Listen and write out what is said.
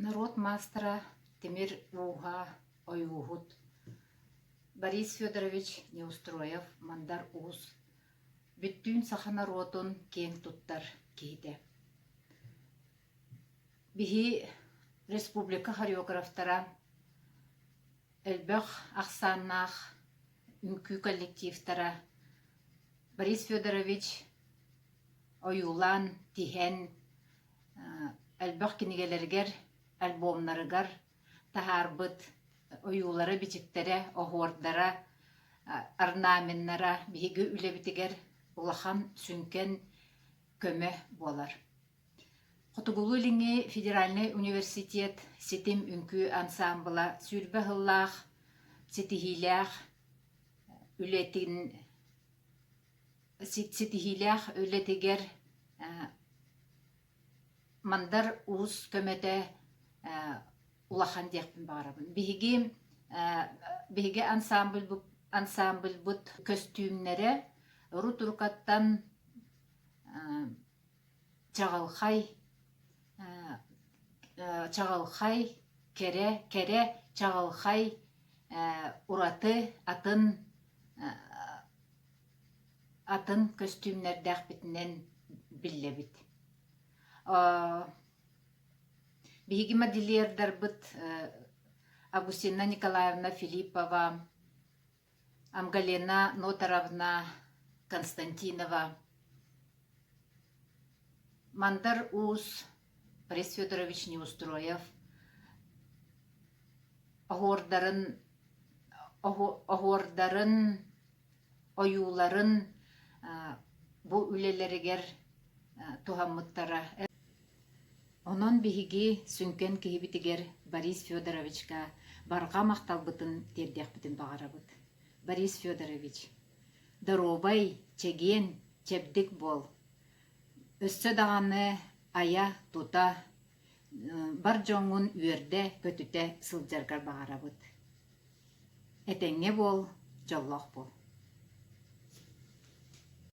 Народ мастера Темир Уга Ойугут Борис Федорович Неустроев мандар уус бүттүүн саха народун кең туттар кейде. Бихи республика хореографтара элбэх ақсаннах үнкүү коллективтара Борис Федорович оюлан тихен элбэх кинигелергер альбомнарыгар тахарбыт оюлары бичиктере оғуардара орнаменнара биһиги үлебитигер улахан сүнкен көмө болар. Хотугулу линги Федеральный университет ситим үнкүү ансамбла сүрбе хыллах ситихилях үлетигер мандар уус көмөтө улахан дияқпын бағарабын. Биһиги ансамбль бут костюмнере рутуркаттан чағалхай кере чағалхай ураты атын костюмнердәк битинен биллебит. Биһиги модельердер быт Августина Николаевна Филиппова, Амгалина Ноторовна Константинова, мандар уус Борис Федорович Неустроев, оғуардарын оюларын бу үлелеригер тухаммыттара. Онон биһиги сүнкен киһибитигер Борис Федоровичка барға мақталбытын тердяқбытын бағарабыт. Борис Федорович, даробай, чеген, чепдик бол. Өссө дағаны ая тута, бар жоңун үйерде көтүте сылжаргар бағарабыт. Этеңе бол, жоллох бол.